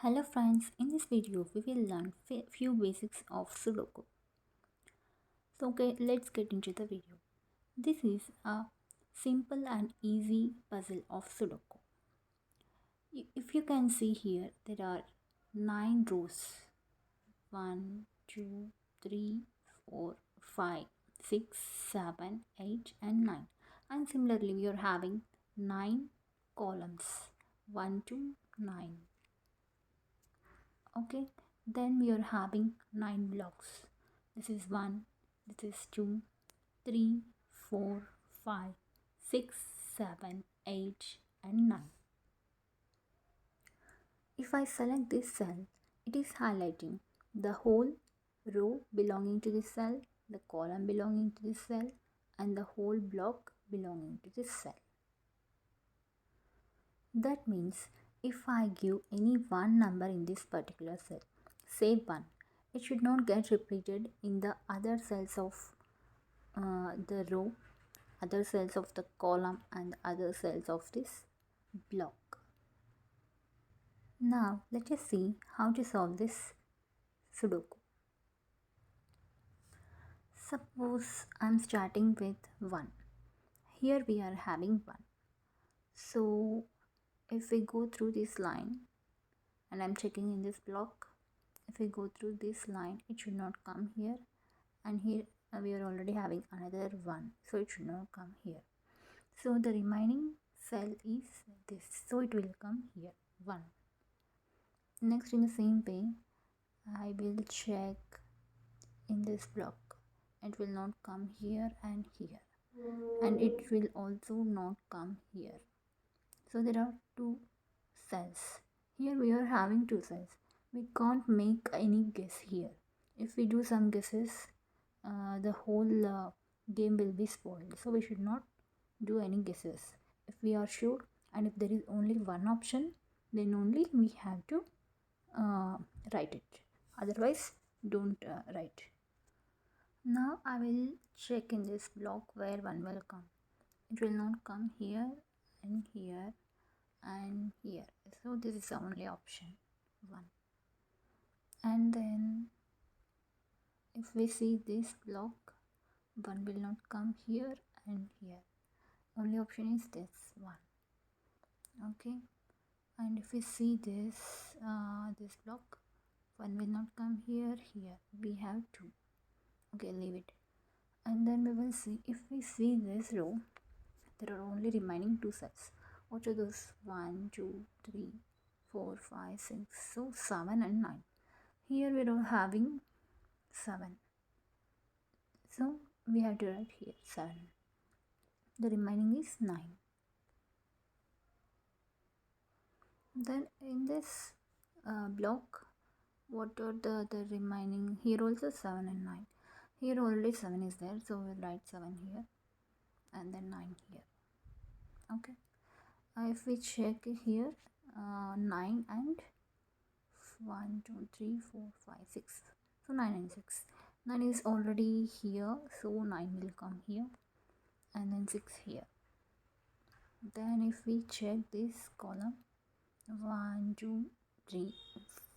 Hello friends, in this video we will learn few basics of Sudoku. Let's get into the video. This is a simple and easy puzzle of Sudoku. If you can see here, there are 9 rows. 1, 2, 3, 4, 5, 6, 7, 8 and 9. And similarly we are having 9 columns. 1 to 9. Okay, then we are having 9 blocks. This is 1, this is 2, 3, 4, 5, 6, 7, 8 and 9. If I select this cell, it is highlighting the whole row belonging to this cell, the column belonging to this cell and the whole block belonging to this cell. That means if I give any one number in this particular cell, say 1, it should not get repeated in the other cells of the row, other cells of the column and other cells of this block. Now let us see how to solve this Sudoku. Suppose I am starting with 1. Here we are having 1. So if we go through this line and I'm checking in this block, if we go through this line, it should not come here, and here we are already having another 1, so it should not come here. So the remaining cell is this, so it will come here 1. Next, in the same way, I will check in this block. It will not come here and here, and it will also not come here. So there are 2 cells. Here we are having 2 cells. We can't make any guess here. If we do some guesses, the whole game will be spoiled. So we should not do any guesses. If we are sure and if there is only one option, then only we have to write it. Otherwise, don't write. Now I will check in this block where 1 will come. It will not come here and here and here. So this is the only option, 1. And then if we see this block, 1 will not come here and here. Only option is this 1. Okay, and if we see this block, 1 will not come here. We have 2. Okay, leave it. And then we will see, if we see this row, there are only remaining 2 cells. What are those? 1, 2, 3, 4, 5, 6, so 7 and 9. Here we are having 7, so we have to write here 7. The remaining is 9. Then in this block, what are the remaining? Here also 7 and 9. Here already 7 is there, so we'll write 7 here and then 9 here. Okay, if we check here, 9 and 1, 2, 3, 4, 5, 6, so 9 and 6. 9 is already here, so 9 will come here and then 6 here. Then if we check this column, 1, 2, 3,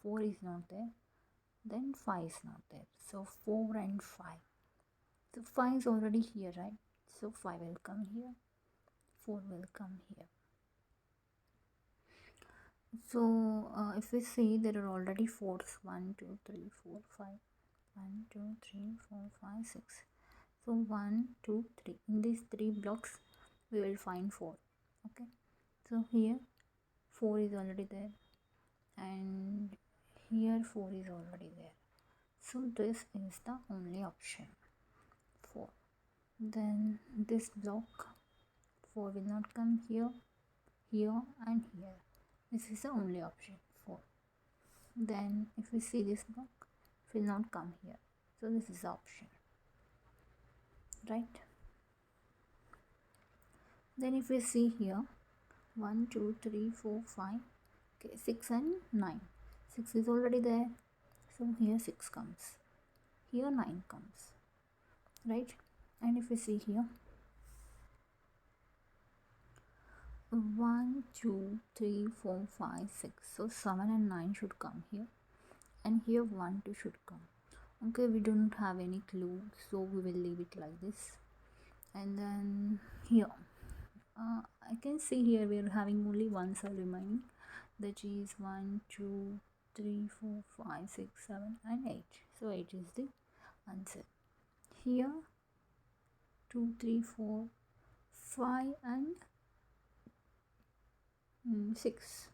4 is not there, then 5 is not there, so 4 and 5. So 5 is already here, right? So 5 will come here, 4 will come here. So if we see, there are already 4s, 1, 2, 3, 4, 5, 1, 2, 3, 4, 5, 6. So 1, 2, 3. In these 3 blocks, we will find 4. Okay. So here 4 is already there, and here 4 is already there. So this is the only option, 4. Then this block, 4 will not come here, here and here. This is the only option, 4. Then if we see this block, it will not come here. So this is the option, right? Then if we see here, 1, 2, 3, 4, 5, okay, 6 and 9. 6 is already there, so here 6 comes. Here 9 comes, right? And if we see here, 1, 2, 3, 4, 5, 6. So 7 and 9 should come here, and here 1, 2 should come. Okay, we don't have any clue, so we will leave it like this. And then here, I can see here we are having only one cell remaining, that is 1, 2, 3, 4, 5, 6, 7, and 8. So 8 is the answer. Here 2, 3, 4, 5, and 6.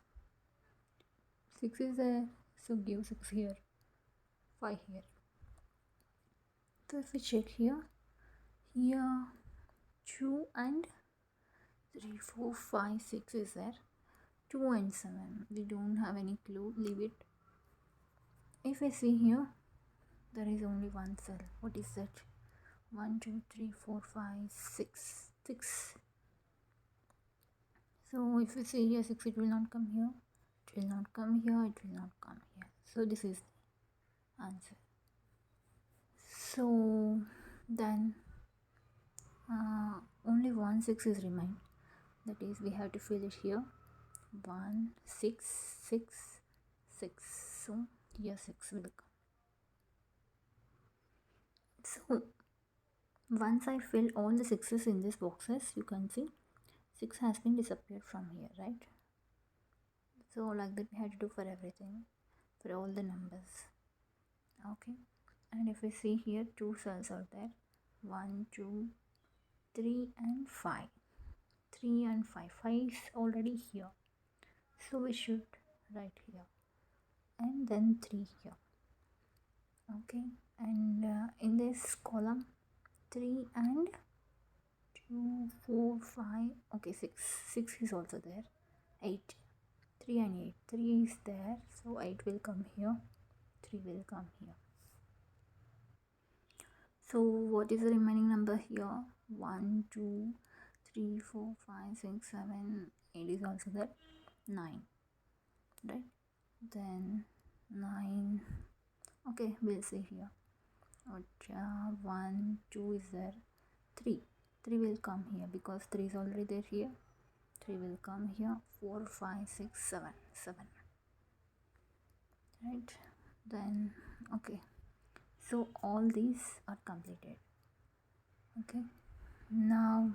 6 is there, so give 6 here, 5 here. So if we check here 2 and 3, 4, 5, 6 is there. 2 and 7, we don't have any clue, leave it. If I see here, there is only one cell. What is that? 1, 2, 3, 4, 5, 6. 6. So if we see here 6, it will not come here. It will not come here. It will not come here. So this is the answer. So then only 1 6 is remain. That is, we have to fill it here. 1 6 6 6. So here 6 will come. So once I fill all the 6's in these boxes, you can see 6 has been disappeared from here, right? So like that we have to do for everything, for all the numbers. Okay, and if we see here, 2 cells are there. 1, 2, 3, and 5. 3 and 5. 5 is already here, so we should write here, and then 3 here. Okay, and in this column 3 and 2, 4, 5. Okay, 6 is also there. 8. 3 and 8. 3 is there, so 8 will come here. 3 will come here. So what is the remaining number here? 1, 2, 3, 4, 5, 6, 7, 8 is also there. 9. Right? Then 9. Okay, we'll see here. 1, 2 is there. 3. 3 will come here because 3 is already there here. 3 will come here. 4, 5, 6, 7. 7. Right? Then, okay. So all these are completed. Okay. Now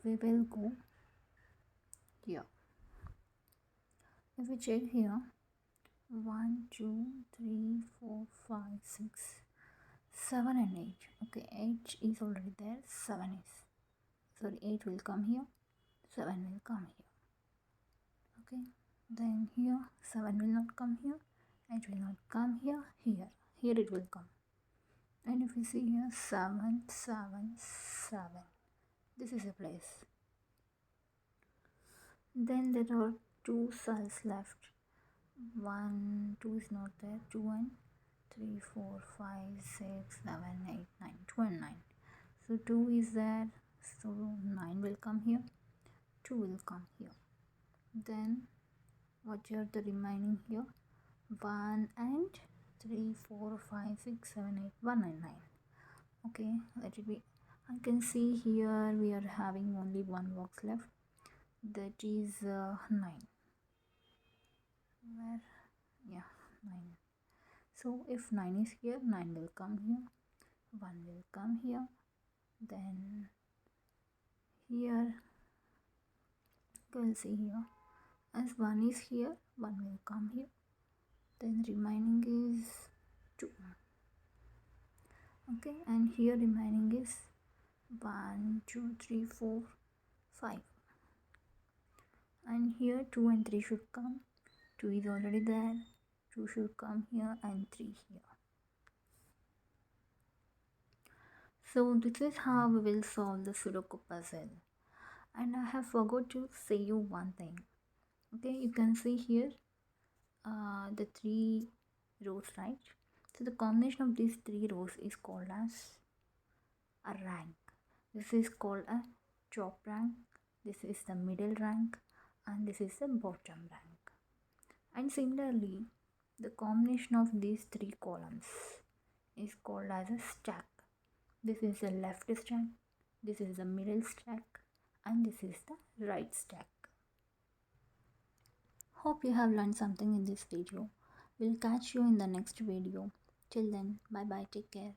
we will go here. If we check here, 1, 2, 3, 4, 5, 6, 7 and 8. Okay, 8 is already there. 7 is. Sorry, 8 will come here. 7 will come here. Okay. Then here 7 will not come here. 8 will not come here. Here it will come. And if you see here, 7, 7, 7. This is a place. Then there are 2 cells left. 1, 2 is not there. 2 and 3, 4, 5, 6, 7, 8, 9. 2 and 9. So 2 is there. So 9 will come here. 2 will come here. Then what are the remaining here? 1 and 3, 4, 5, 6, 7, 8, 1 and 9. Okay, let it be. I can see here we are having only one box left, that is 9. Where? Yeah, 9. So if 9 is here, 9 will come here, 1 will come here, then here you will see here, as 1 is here, 1 will come here, then remaining is 2. Okay, and here remaining is 1, 2, 3, 4, 5. And here 2 and 3 should come. 2 is already there. 2 should come here and 3 here. So this is how we will solve the Sudoku puzzle. And I have forgot to say you one thing. Okay, you can see here the 3 rows, right? So the combination of these 3 rows is called as a rank. This is called a top rank, this is the middle rank, and this is the bottom rank. And similarly, the combination of these 3 columns is called as a stack. This is the left stack, this is the middle stack, and this is the right stack. Hope you have learned something in this video. We'll catch you in the next video. Till then, bye bye, take care.